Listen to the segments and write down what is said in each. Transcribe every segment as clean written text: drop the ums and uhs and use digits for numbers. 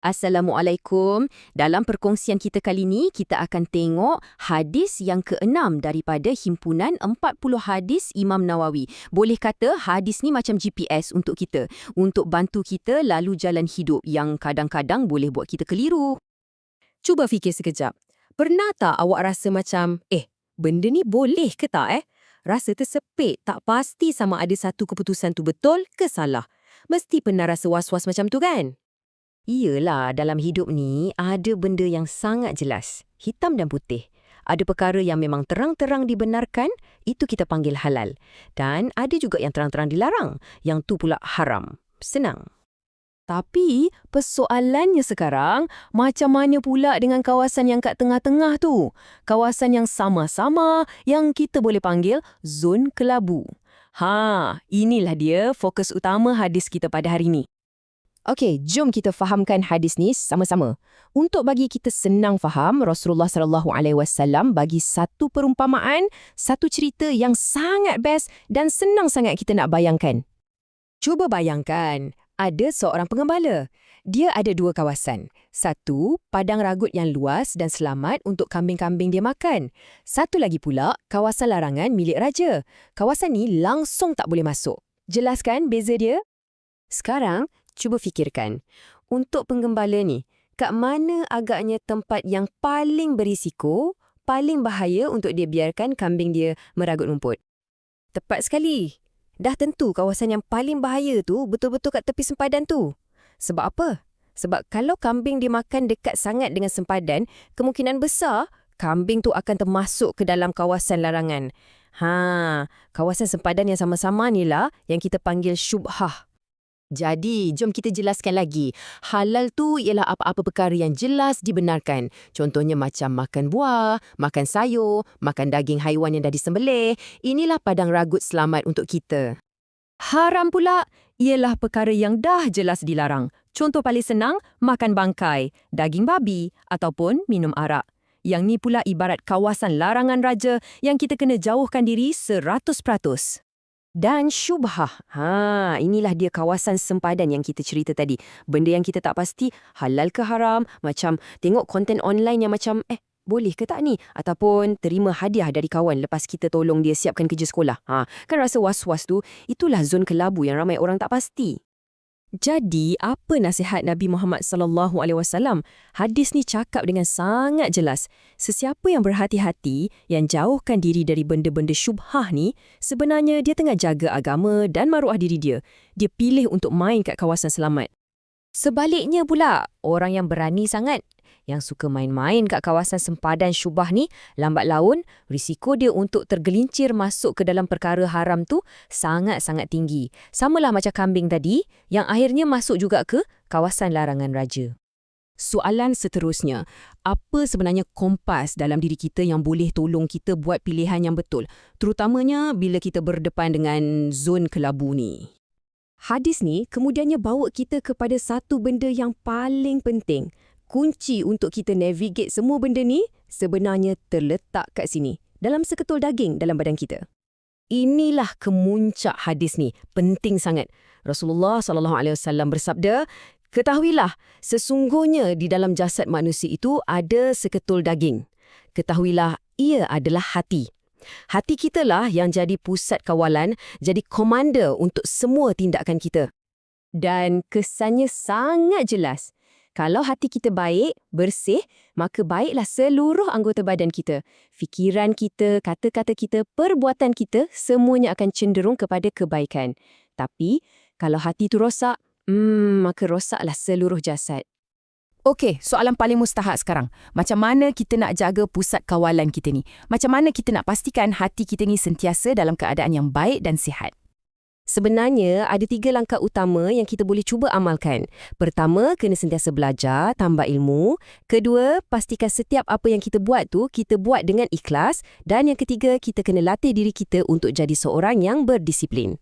Assalamualaikum. Dalam perkongsian kita kali ini, kita akan tengok hadis yang ke-6 daripada himpunan 40 hadis Imam Nawawi. Boleh kata hadis ni macam GPS untuk kita, untuk bantu kita lalu jalan hidup yang kadang-kadang boleh buat kita keliru. Cuba fikir sekejap. Pernah tak awak rasa macam, benda ni boleh ke tak Rasa tersepit, tak pasti sama ada satu keputusan tu betul ke salah. Mesti pernah rasa was-was macam tu kan? Iyalah, dalam hidup ni ada benda yang sangat jelas, hitam dan putih. Ada perkara yang memang terang-terang dibenarkan, itu kita panggil halal. Dan ada juga yang terang-terang dilarang, yang tu pula haram. Senang. Tapi persoalannya sekarang, macam mana pula dengan kawasan yang kat tengah-tengah tu? Kawasan yang sama-sama yang kita boleh panggil zon kelabu. Inilah dia fokus utama hadis kita pada hari ini. Okey, jom kita fahamkan hadis ni sama-sama. Untuk bagi kita senang faham, Rasulullah SAW bagi satu perumpamaan, satu cerita yang sangat best dan senang sangat kita nak bayangkan. Cuba bayangkan, ada seorang pengembala. Dia ada dua kawasan. Satu, padang ragut yang luas dan selamat untuk kambing-kambing dia makan. Satu lagi pula, kawasan larangan milik raja. Kawasan ni langsung tak boleh masuk. Jelaskan beza dia? Sekarang, cuba fikirkan. Untuk penggembala ni, kat mana agaknya tempat yang paling berisiko, paling bahaya untuk dia biarkan kambing dia meragut rumput? Tepat sekali. Dah tentu kawasan yang paling bahaya tu betul-betul kat tepi sempadan tu. Sebab apa? Sebab kalau kambing dimakan dekat sangat dengan sempadan, kemungkinan besar kambing tu akan termasuk ke dalam kawasan larangan. Kawasan sempadan yang sama-sama ni lah yang kita panggil syubhah. Jadi, jom kita jelaskan lagi. Halal tu ialah apa-apa perkara yang jelas dibenarkan. Contohnya macam makan buah, makan sayur, makan daging haiwan yang dah disembelih. Inilah padang ragut selamat untuk kita. Haram pula ialah perkara yang dah jelas dilarang. Contoh paling senang, makan bangkai, daging babi ataupun minum arak. Yang ni pula ibarat kawasan larangan raja yang kita kena jauhkan diri 100%. Dan syubhah, inilah dia kawasan sempadan yang kita cerita tadi. Benda yang kita tak pasti, halal ke haram, macam tengok konten online yang macam, boleh ke tak ni? Ataupun terima hadiah dari kawan lepas kita tolong dia siapkan kerja sekolah. Kan rasa was-was tu, itulah zon kelabu yang ramai orang tak pasti. Jadi, apa nasihat Nabi Muhammad SAW? Hadis ni cakap dengan sangat jelas. Sesiapa yang berhati-hati, yang jauhkan diri dari benda-benda syubhah ni, sebenarnya dia tengah jaga agama dan maruah diri dia. Dia pilih untuk main kat kawasan selamat. Sebaliknya pula, orang yang berani sangat, yang suka main-main kat kawasan sempadan syubhah ni, lambat laun, risiko dia untuk tergelincir masuk ke dalam perkara haram tu sangat-sangat tinggi. Samalah macam kambing tadi, yang akhirnya masuk juga ke kawasan larangan raja. Soalan seterusnya, apa sebenarnya kompas dalam diri kita yang boleh tolong kita buat pilihan yang betul? Terutamanya bila kita berdepan dengan zon kelabu ni. Hadis ni kemudiannya bawa kita kepada satu benda yang paling penting. Kunci untuk kita navigate semua benda ni sebenarnya terletak kat sini, dalam seketul daging dalam badan kita. Inilah kemuncak hadis ni, penting sangat. Rasulullah SAW bersabda, ketahuilah, sesungguhnya di dalam jasad manusia itu ada seketul daging. Ketahuilah, ia adalah hati. Hati kita lah yang jadi pusat kawalan, jadi komander untuk semua tindakan kita. Dan kesannya sangat jelas. Kalau hati kita baik, bersih, maka baiklah seluruh anggota badan kita. Fikiran kita, kata-kata kita, perbuatan kita, semuanya akan cenderung kepada kebaikan. Tapi, kalau hati itu rosak, maka rosaklah seluruh jasad. Okey, soalan paling mustahak sekarang. Macam mana kita nak jaga pusat kawalan kita ni? Macam mana kita nak pastikan hati kita ni sentiasa dalam keadaan yang baik dan sihat? Sebenarnya, ada 3 langkah utama yang kita boleh cuba amalkan. Pertama, kena sentiasa belajar, tambah ilmu. Kedua, pastikan setiap apa yang kita buat tu, kita buat dengan ikhlas. Dan yang ketiga, kita kena latih diri kita untuk jadi seorang yang berdisiplin.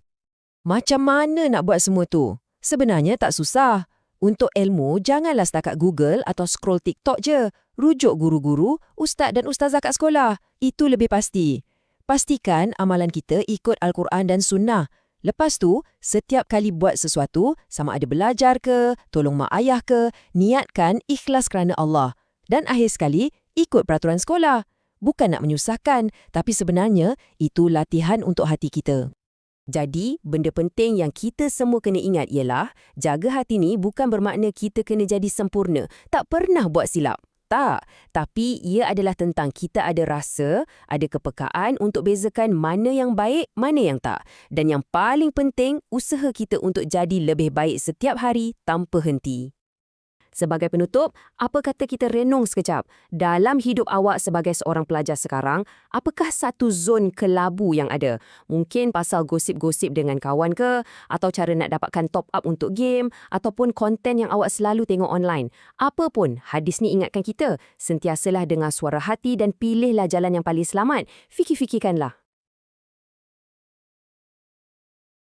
Macam mana nak buat semua tu? Sebenarnya tak susah. Untuk ilmu, janganlah setakat Google atau scroll TikTok je. Rujuk guru-guru, ustaz dan ustazah kat sekolah. Itu lebih pasti. Pastikan amalan kita ikut Al-Quran dan Sunnah. Lepas tu, setiap kali buat sesuatu, sama ada belajar ke, tolong mak ayah ke, niatkan ikhlas kerana Allah. Dan akhir sekali, ikut peraturan sekolah. Bukan nak menyusahkan, tapi sebenarnya itu latihan untuk hati kita. Jadi, benda penting yang kita semua kena ingat ialah, jaga hati ni bukan bermakna kita kena jadi sempurna, tak pernah buat silap. Tak, tapi ia adalah tentang kita ada rasa, ada kepekaan untuk bezakan mana yang baik, mana yang tak. Dan yang paling penting, usaha kita untuk jadi lebih baik setiap hari tanpa henti. Sebagai penutup, apa kata kita renung sekejap? Dalam hidup awak sebagai seorang pelajar sekarang, apakah satu zon kelabu yang ada? Mungkin pasal gosip-gosip dengan kawan ke? Atau cara nak dapatkan top up untuk game? Ataupun konten yang awak selalu tengok online? Apa pun, hadis ni ingatkan kita, sentiasalah dengar suara hati dan pilihlah jalan yang paling selamat. Fikir-fikirkanlah.